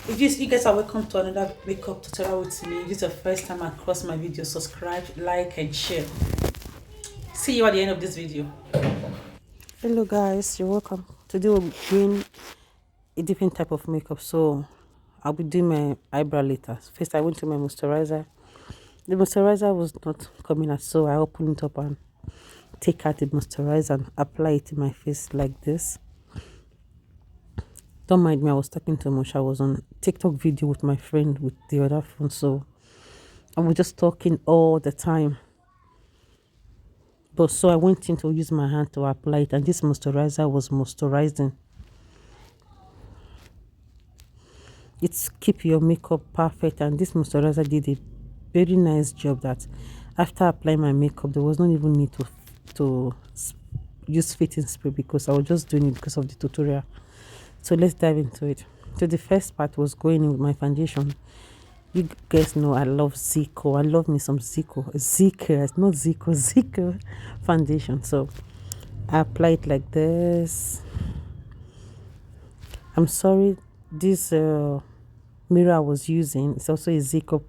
If you guys are welcome to another makeup tutorial with me. If this is the first time across my video, subscribe, like, and share. See you at the end of this video. Hello guys, you're welcome. Today we'll be doing a different type of makeup. So I'll be doing my eyebrow later. First I went to my moisturizer. The moisturizer was not coming out, so I opened it up and take out the moisturizer and apply it in my face like this. Don't mind me, I was talking too much. I was on TikTok video with my friend with the other phone, so I was just talking all the time. But so I went in to use my hand to apply it, and this moisturizer was moisturizing. It's keep your makeup perfect, and this moisturizer did a very nice job. That after applying my makeup, there was not even need to use fitting spray because I was just doing it because of the tutorial. So let's dive into it. So the first part was going in with my foundation. You guys know I love Zico. I love me some Zico. Zico, it's not Zico, Zico foundation. So I apply it like this. I'm sorry, this mirror I was using, it's also a Zico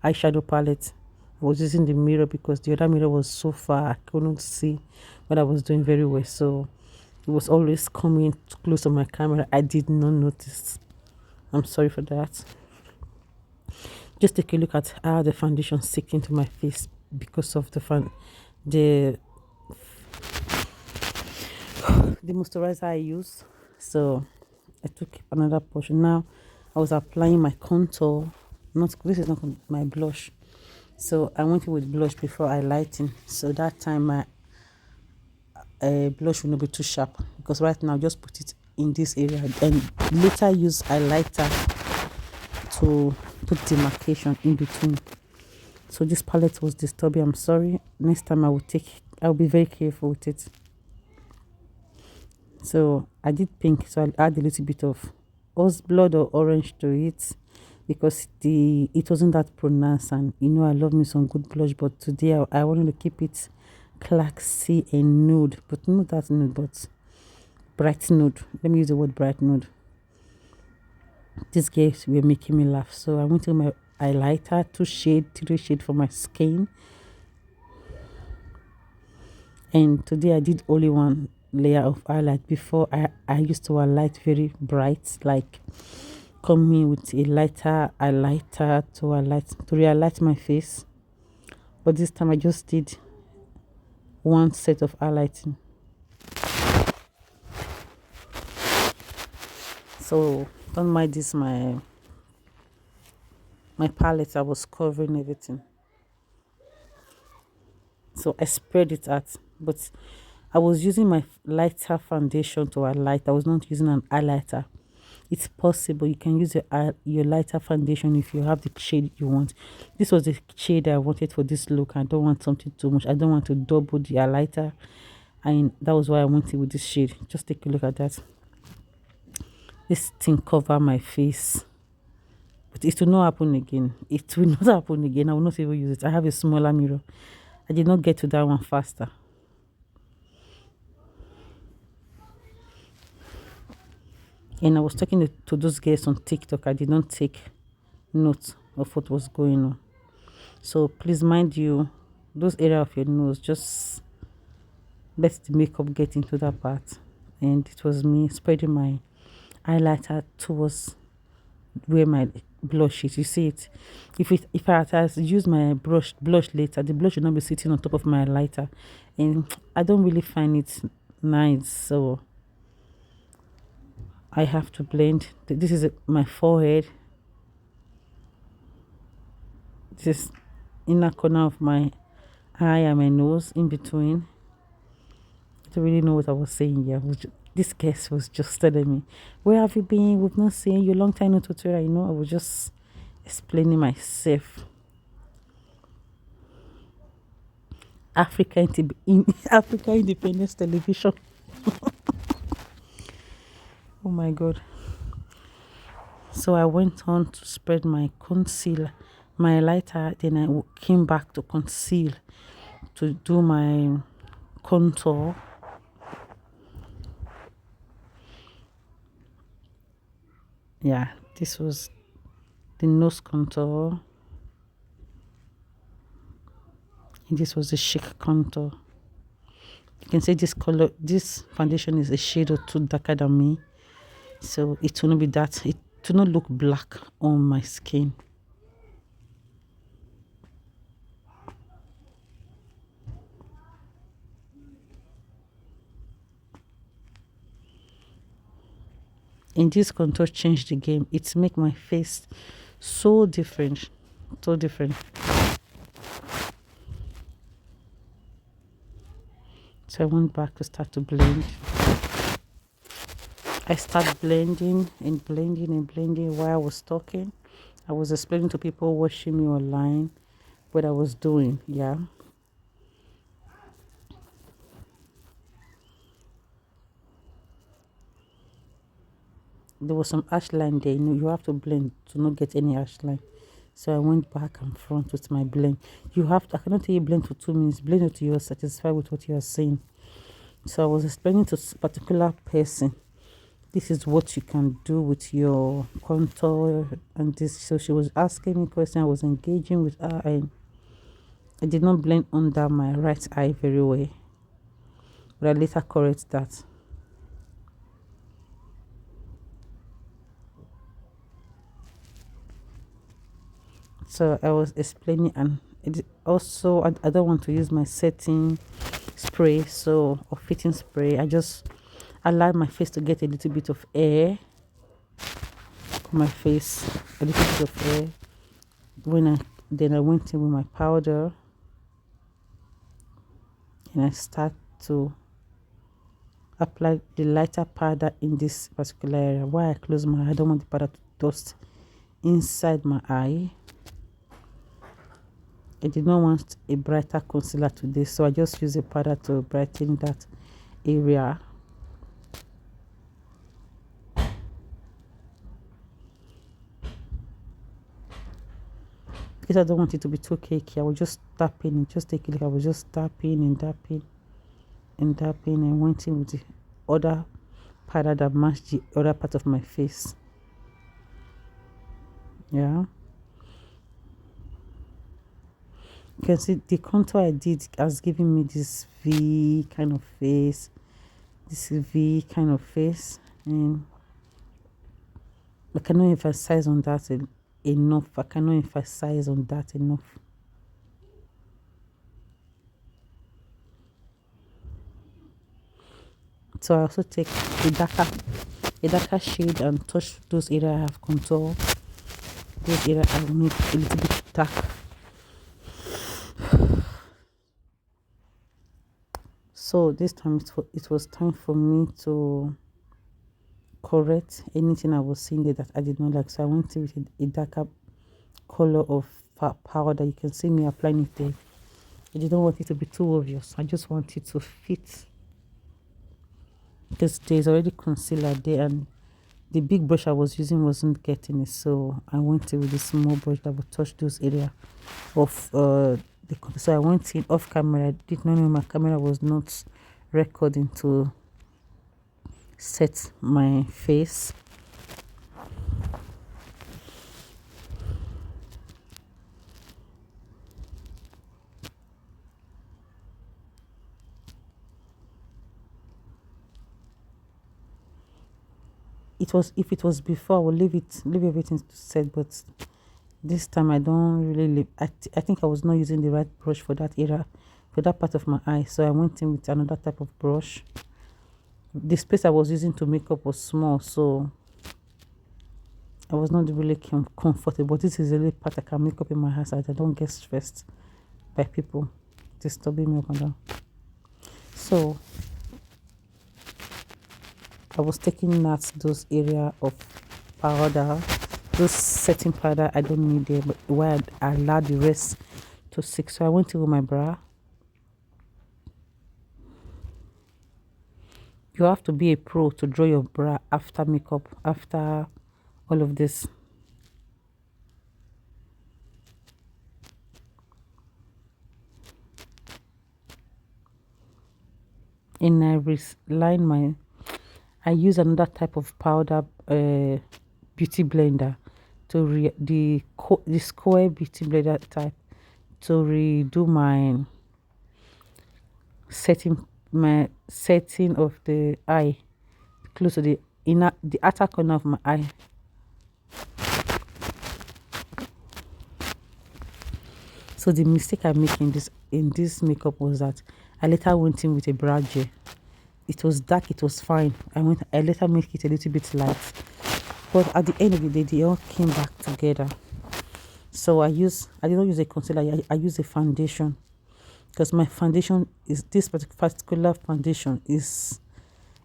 eyeshadow palette. I was using the mirror because the other mirror was so far I couldn't see what I was doing very well. So it was always coming close to my camera. I did not notice. I'm sorry for that. Just take a look at how the foundation stick into my face because of the the moisturizer I use. So I took another portion. Now I was applying my contour. Not this is not my blush. So I went in with blush before I lighten. So that time my blush will not be too sharp because right now just put it in this area and later use highlighter to put demarcation in between. So this palette was disturbing. I'm sorry. Next time I'll be very careful with it. So I did pink, so I'll add a little bit of rose blood or orange to it because it wasn't that pronounced, and you know I love me some good blush, but today I wanted to keep it classy and nude, but not that nude, but bright nude. Let me use the word bright nude. These guys were making me laugh, so I went to my highlighter, 3 shade for my skin, and today I did only one layer of highlight. Before I used to highlight very bright, like coming with a lighter highlighter to highlight my face, but this time I just did one set of highlighting. So don't mind this, my palette, I was covering everything, so I spread it out, but I was using my lighter foundation to highlight. I was not using an highlighter. It's possible you can use your lighter foundation if you have the shade you want. This was the shade I wanted for this look. I don't want something too much. I don't want to double the highlighter, and that was why I went in with this shade. Just take a look at that. This thing cover my face, but it will not happen again. It will not happen again. I will not even use it. I have a smaller mirror. I did not get to that one faster. And I was talking to those guys on TikTok. I did not take note of what was going on. So please mind you, those area of your nose, just let the makeup get into that part. And it was me spreading my highlighter towards where my blush is. You see it. If I had used my blush later, the blush will not be sitting on top of my highlighter, and I don't really find it nice. So I have to blend. This is my forehead. This is inner corner of my eye and my nose in between. I don't really know what I was saying here. This guest was just telling me, where have you been? We've not seen you. Long time no tutorial. You know, I was just explaining myself. Africa Independence Television. Oh my God. So I went on to spread my concealer, my lighter, then I came back to conceal, to do my contour. Yeah, This was the nose contour, and this was the cheek contour. You can see this color, this foundation is a shade or two darker than me, so it will not be that, it will not look black on my skin. And this contour changed the game. It make my face so different, so different. So I went back to start to blend. I started blending and blending and blending while I was talking. I was explaining to people watching me online what I was doing. Yeah. There was some ash line there. You know, you have to blend to not get any ash line. So I went back and front with my blend. You have to, I cannot tell you blend for 2 minutes. Blend until you are satisfied with what you are saying. So I was explaining to a particular person, this is what you can do with your contour and this. So she was asking me questions. I was engaging with her, and I did not blend under my right eye very well. But I later correct that. So I was explaining, and it also I don't want to use my setting spray, so, or fitting spray. I just allow my face to get a little bit of air on my face, a little bit of air. Then I went in with my powder, and I start to apply the lighter powder in this particular area. Why I close my eye, I don't want the powder to dust inside my eye. I did not want a brighter concealer today, so I just use a powder to brighten that area. Because I don't want it to be too cakey, I will just tap in and just take a look. I was just tapping and tapping and tapping and went in with the other powder that matched the other part of my face. Yeah. You can see the contour I did has given me this V kind of face. This V kind of face. And I cannot emphasize on that enough. I cannot emphasize on that enough. So I also take a darker shade and touch those areas I have contour. Those areas I need a little bit dark. So this time it was time for me to correct anything I was seeing there that I did not like. So I went with a darker color of powder. You can see me applying it there. I didn't want it to be too obvious. I just want it to fit, because there's already concealer there, and the big brush I was using wasn't getting it. So I went in with a small brush that would touch those areas of so I went in off camera. I did not know my camera was not recording to set my face. It was, if it was before, I would leave everything to set, but this time I don't really leave. I think I was not using the right brush for that area, for that part of my eye, so I went in with another type of brush. The space I was using to make up was small, so I was not really comfortable. This is the only part I can make up in my house, so I don't get stressed by people disturbing me up and down. So I was taking out those area of powder, those setting powder I don't need there, but where I allowed the rest to stick. So I went in with my bra. You have to be a pro to draw your bra after makeup, after all of this. And I line my, I use another type of powder beauty blender to the square beauty blender type to redo my setting of the eye close to the outer corner of my eye. So the mistake I make in this makeup was that I later went in with a brow gel. It was dark, it was fine. I later make it a little bit light. But at the end of the day, they all came back together. So I did not use a concealer, I use a foundation. Because my foundation is this particular foundation is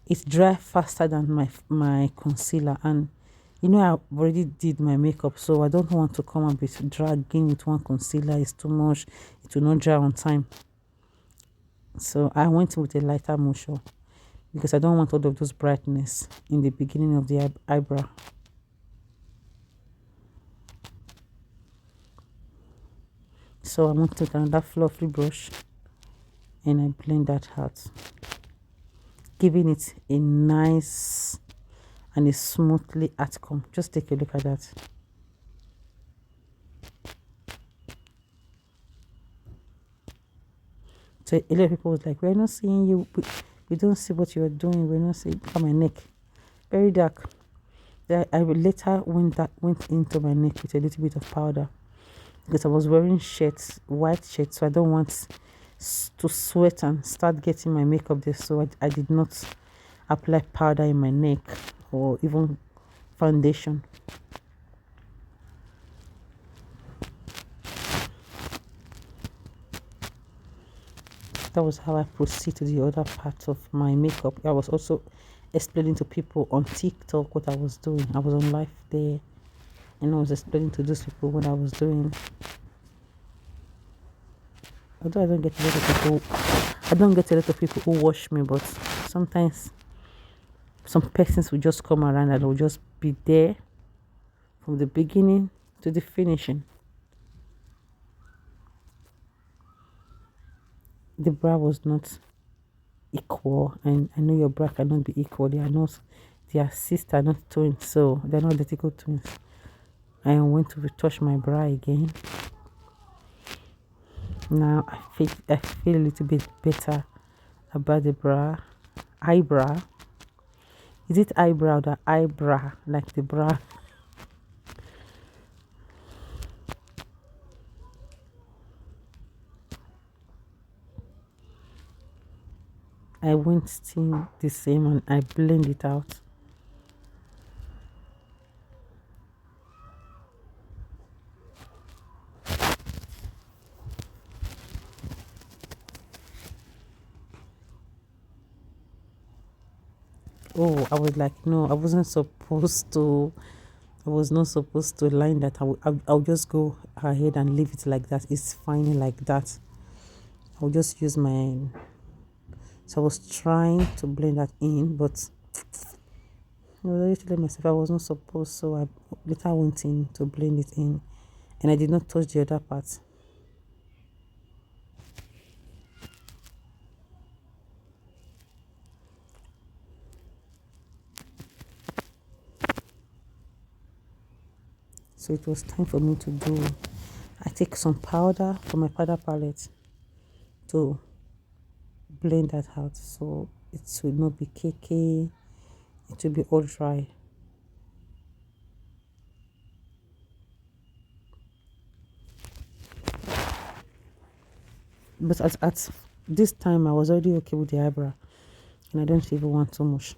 it dry faster than my concealer, and I already did my makeup, so I don't want to come up with dragging with one concealer. It's too much. It will not dry on time. So I went with a lighter motion because I don't want all of those brightness in the beginning of the eyebrow. So I want to take another fluffy brush and I blend that out, giving it a nice and a smoothly outcome. Just take a look at that. So a lot of people was like, "We're not seeing you. We don't see what you are doing. We're not seeing." Look at my neck, very dark. Then I later went into my neck with a little bit of powder because I was wearing shirts, white shirts, so I don't want to sweat and start getting my makeup there. So I did not apply powder in my neck or even foundation. That was how I proceed to the other part of my makeup. I was also explaining to people on TikTok what I was doing. I was on live there and I was explaining to those people what I was doing. Although I don't get a lot of people who watch me, but sometimes some persons will just come around and will just be there from the beginning to the finishing. The brow was not equal, and I know your brow cannot be equal. They are sister, not twins, so they're not identical twins. I went to retouch my brow again. Now I feel a little bit better about the eyebrow. Is it eyebrow or eyebrow, like the bra? I went still the same and I blend it out. Oh, I was like, no, I wasn't supposed to. I was not supposed to line that. I'll just go ahead and leave it like that. It's fine like that. I'll just use my. So I was trying to blend that in, but I was already telling myself I was not supposed. So I later went in to blend it in, and I did not touch the other part. So it was time for me to do. I take some powder from my powder palette to blend that out, so it will not be cakey. It will be all dry. But at this time, I was already okay with the eyebrow, and I don't even want too much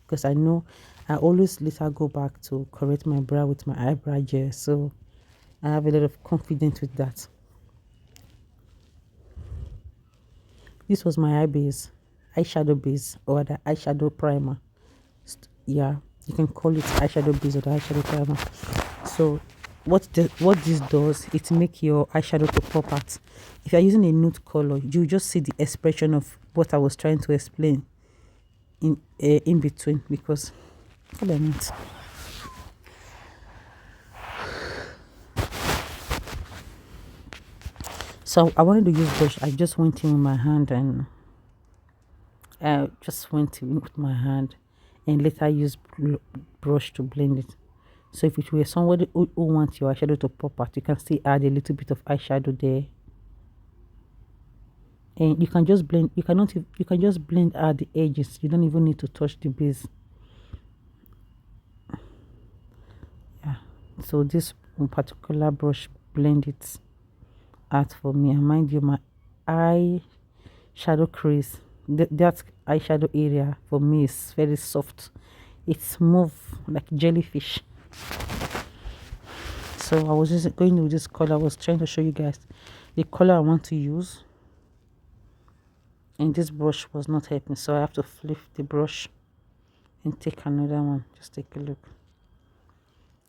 because I know I always later go back to correct my brow with my eyebrow gel. So I have a lot of confidence with that. This was my eye base, eyeshadow base, or the eyeshadow primer. Yeah, you can call it eyeshadow base or the eyeshadow primer. So what this does, it make your eyeshadow to pop out. If you're using a nude color, you just see the expression of what I was trying to explain in between, because hold on a minute. So I wanted to use brush. I just went in with my hand and just went in with my hand and later used brush to blend it. So if it were somebody who wants your eyeshadow to pop out, you can still add a little bit of eyeshadow there. And you can just blend, you can just blend out the edges. You don't even need to touch the base. Yeah. So this particular brush blend it out for me. And mind you, my eye shadow crease, that eyeshadow area for me is very soft. It's smooth like jellyfish. So I was just going with this color. I was trying to show you guys the color I want to use, and this brush was not helping, so I have to flip the brush and take another one. Just take a look.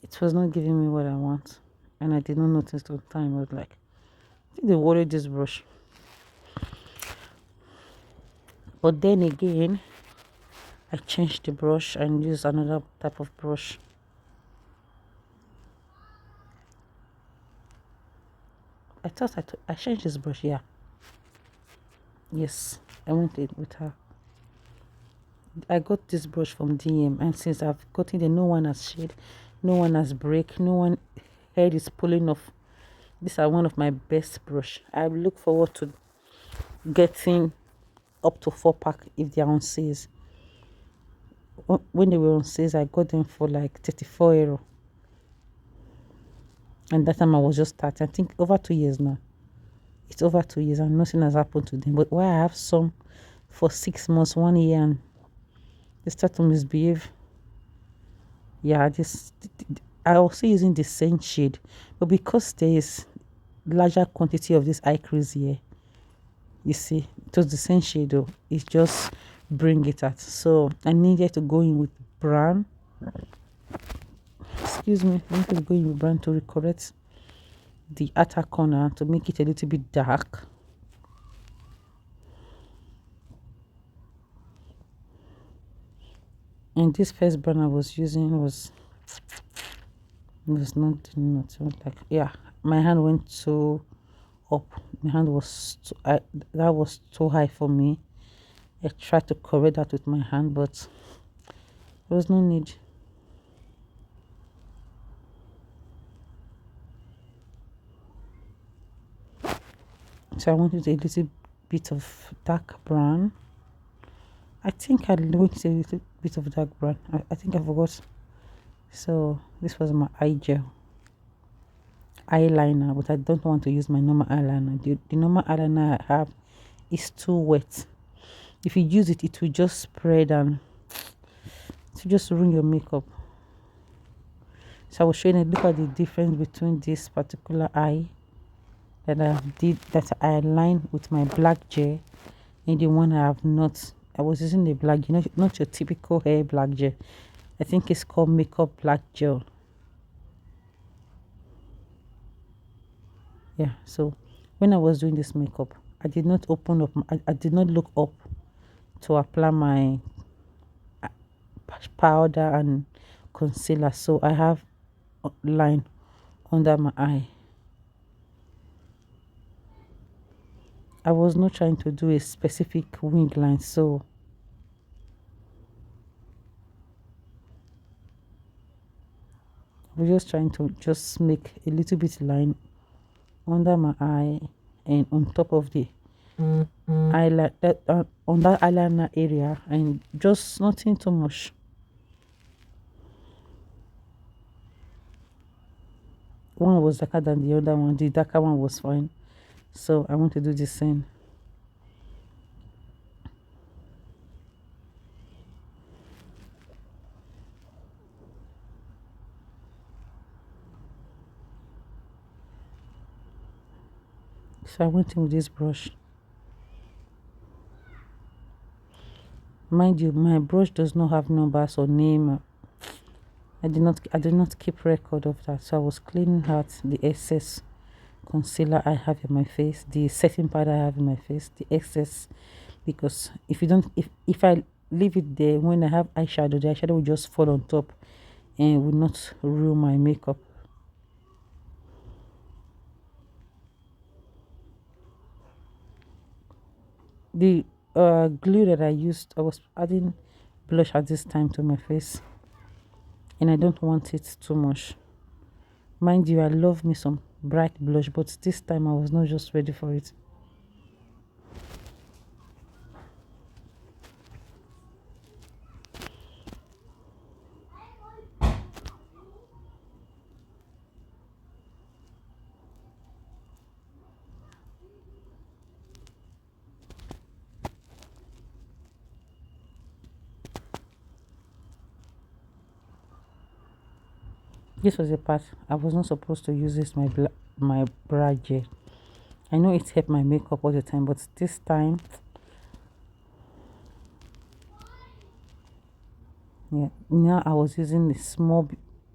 It was not giving me what I want, and I did not notice on time. I was like, I think they worried this brush. But then again, I changed the brush and used another type of brush. I thought I changed this brush. Yeah. Yes, I went it with her. I got this brush from DM, and since I've gotten it, no one has shade, no one has break, no one head is pulling off. These are one of my best brush. I look forward to getting up to 4 pack if they are on sales. When they were on sales, I got them for like 34 euro, and that time I was just starting. I think over 2 years now. It's over 2 years and nothing has happened to them. But why I have some for 6 months, 1 year, and they start to misbehave. Yeah, I also using the same shade, but because there is larger quantity of this eye crease here, you see, it was the same shade though. It just bring it out. So I needed to go in with brown. Excuse me, I need to go in with brown to correct the outer corner to make it a little bit dark. And this first brown I was using was not like, yeah, my hand went too up. My hand was that was too high for me. I tried to correct that with my hand, but there was no need. So I wanted a little bit of dark brown. I think I went a little bit of dark brown. I think I forgot. So this was my eye gel eyeliner, but I don't want to use my normal eyeliner. The normal eyeliner I have is too wet. If you use it, it will just spread and to just ruin your makeup. So I was showing you, look at the difference between this particular eye that I aligned with my black gel and the one I have not. I was using the black, not your typical hair black gel. I think it's called makeup black gel. Yeah, so when I was doing this makeup, I did not open up, I did not look up to apply my powder and concealer, so I have line under my eye. I was not trying to do a specific wing line, so I was just trying to just make a little bit line under my eye and on top of the eyeliner, on that eyeliner area, and just nothing too much. One was darker than the other one. The darker one was fine, so I want to do the same. So I went in with this brush. Mind you, my brush does not have numbers or name. I did not keep record of that, so I was cleaning out the excess concealer I have in my face, the setting powder I have in my face, the excess, because if you don't, if I leave it there when I have eyeshadow, the eyeshadow will just fall on top and will not ruin my makeup. The glue that I used, I was adding blush at this time to my face. and I don't want it too much. Mind you, I love me some bright blush, but this time I was not just ready for it. This was a part I was not supposed to use this my bra gel. I know it helped my makeup all the time, but this time, yeah. Now I was using the small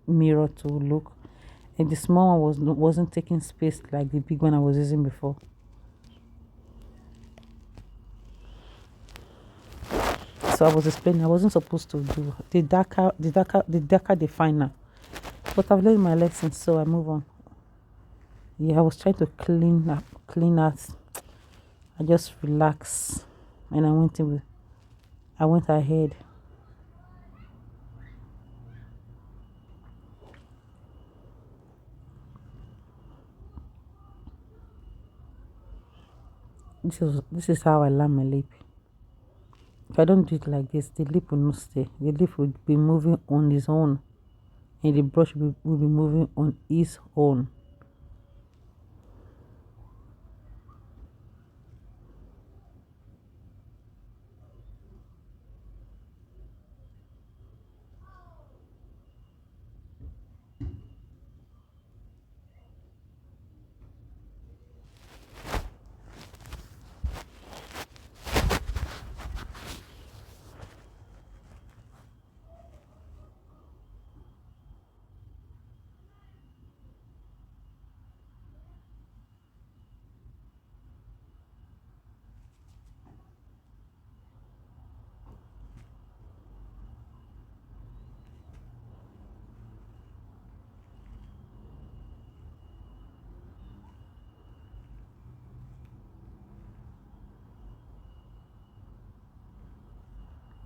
mirror to look, and the small one wasn't taking space like the big one I was using before. So I was explaining I wasn't supposed to do the darker the finer. But I've learned my lesson, so I move on. Yeah, I was trying to clean out. I just relax, and I went ahead. This is how I line my lip. If I don't do it like this, the lip will not stay. The lip will be moving on its own, and the brush will be moving on its own.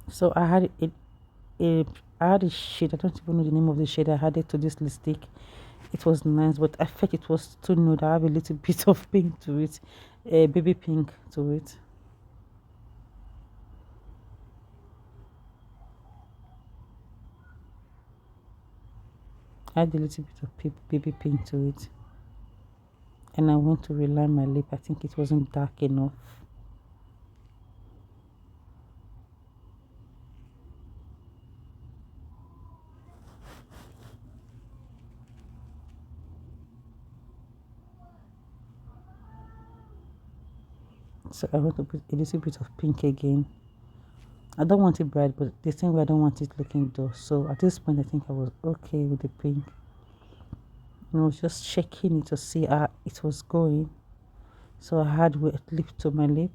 So a I had a shade. I don't even know the name of the shade. I had it to this lipstick. It was nice, but I felt it was too nude. I have a little bit of pink to it, a baby pink to it. I had a little bit of baby pink to it, and I went to reline my lip. I think it wasn't dark enough. So I want to put a little bit of pink again. I don't want it bright, but the same way I don't want it looking dull. So at this point, I think I was okay with the pink. And I was just checking it to see how it was going. So I had wet lip to my lip.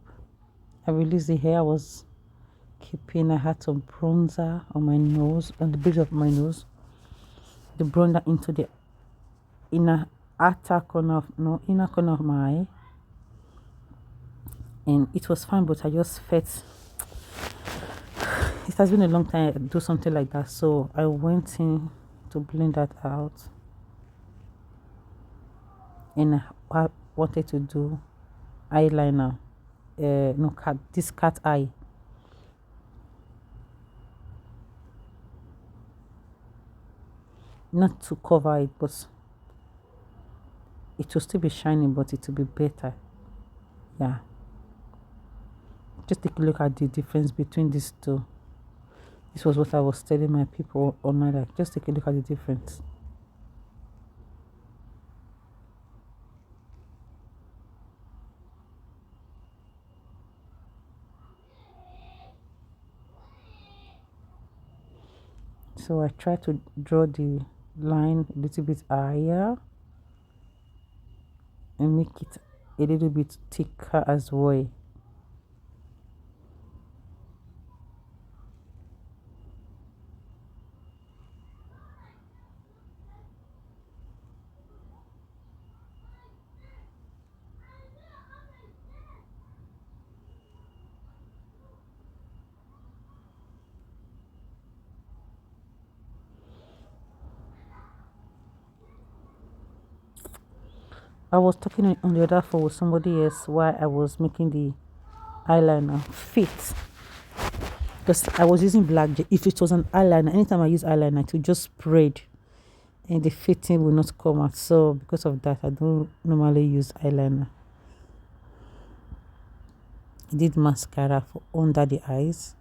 I released the hair I was keeping. I had some bronzer on my nose, on the bridge of my nose. The bronzer into the inner outer corner of no inner corner of my eye, and it was fine. But I just felt it has been a long time I do something like that, so I went in to blend that out, and I wanted to do eyeliner. No, cat eye. Not to cover it, but it will still be shining, but it will be better. Yeah, just take a look at the difference between these two. This was what I was telling my people online. Like, just take a look at the difference. So I try to draw the line a little bit higher and make it a little bit thicker as well. I was talking on the other phone with somebody else while I was making the eyeliner fit, because I was using black gel. If it was an eyeliner, anytime I use eyeliner, it will just spread and the fitting will not come out. So because of that, I don't normally use eyeliner. I did mascara for under the eyes.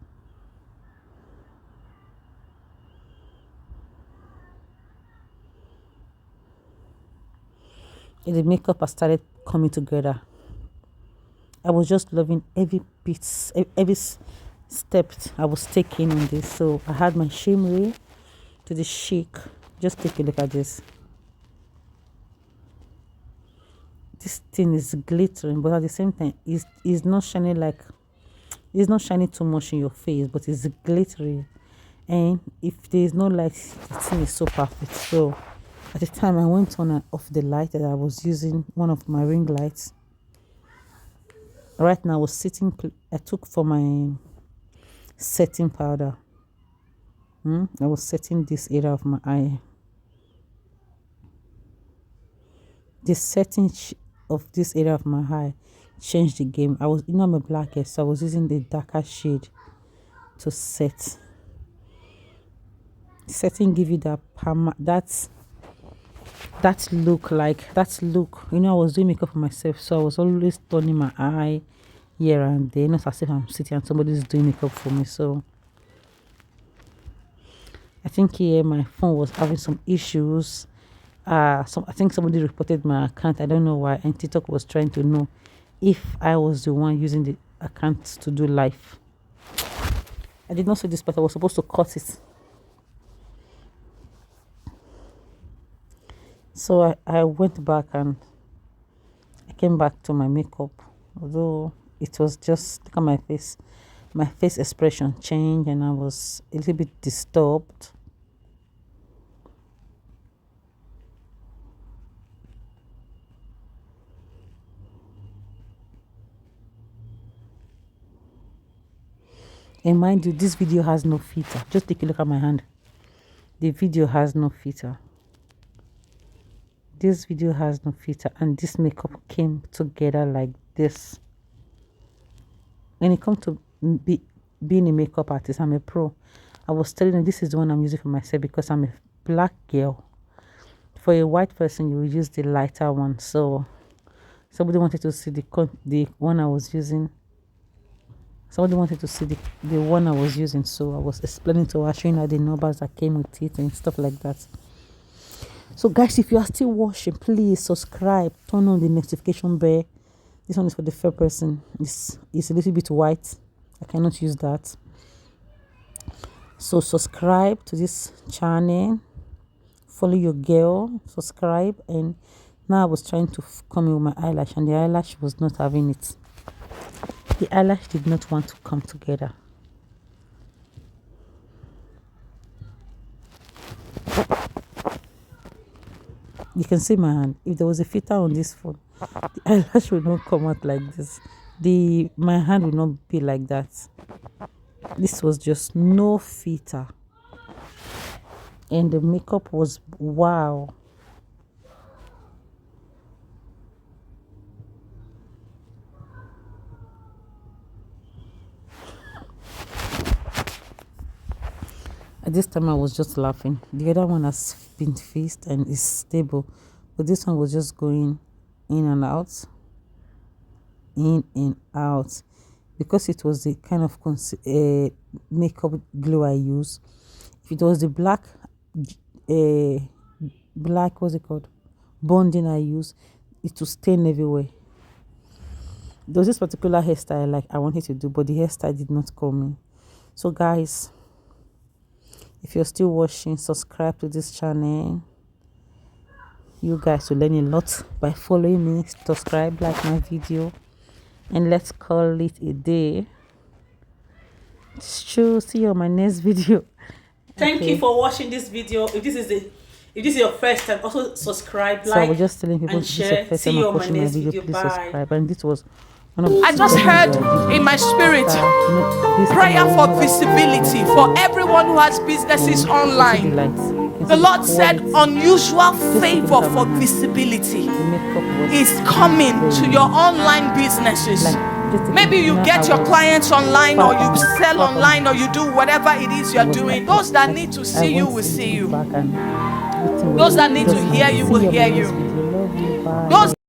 And the makeup has started coming together. I was just loving every bit, every step I was taking on this. So I had my shimmery to the chic. Just take a look at this. This thing is glittering, but at the same time, it's not shining like, it's not shining too much in your face, but it's glittery. And if there is no light, the thing is so perfect. So at the time I went on and off the light that I was using, one of my ring lights. Right now I was sitting, I took for my setting powder. I was setting this area of my eye. The setting of this area of my eye changed the game. I was, I'm a blackhead, so I was using the darker shade to set. Setting give you that that look, like that look. I was doing makeup for myself, so I was always turning my eye here and there, not as if I'm sitting and somebody's doing makeup for me. So I think here my phone was having some issues. I think somebody reported my account. I don't know why, and TikTok was trying to know if I was the one using the account to do live. I did not say this, but I was supposed to cut it. So I went back and I came back to my makeup, although it was just, look at my face. My face expression changed and I was a little bit disturbed. And mind you, this video has no filter. Just take a look at my hand. The video has no filter. This video has no filter, and this makeup came together like this. When it comes to being a makeup artist, I'm a pro. I was telling you, this is the one I'm using for myself because I'm a black girl. For a white person, you will use the lighter one. So somebody wanted to see the one I was using. Somebody wanted to see the one I was using, so I was explaining to her, showing her the numbers that came with it and stuff like that. So guys, if you are still watching, please subscribe, turn on the notification bell. This one is for the fair person. It's a little bit white. I cannot use that. So subscribe to this channel. Follow your girl. Subscribe. And now I was trying to come in with my eyelash, and the eyelash was not having it. The eyelash did not want to come together. You can see my hand. If there was a filter on this phone, the eyelash will not come out like this. My hand will not be like that. This was just no filter. And the makeup was wow. At this time I was just laughing. The other one has been fixed and is stable, but this one was just going in and out, because it was the kind of makeup glue I use. If it was the black what's it called, bonding I use, it will stain everywhere. There was this particular hairstyle I wanted to do, but the hairstyle did not come in. So guys, if you're still watching, subscribe to this channel. You guys will learn a lot by following me. Subscribe, like my video, and let's call it a day. It's true. See you on my next video. Thank you for watching this video. If this is your first time, also subscribe, like, I was just telling people, and share. See you on my next video. Please Bye. subscribe. And this was I just heard in my spirit prayer for visibility for everyone who has businesses online. The Lord said unusual favor for visibility is coming to your online businesses. Maybe you get your clients online, or you sell online, or you do whatever it is you're doing. Those that need to see you will see you. Those that need to hear you will hear you. Those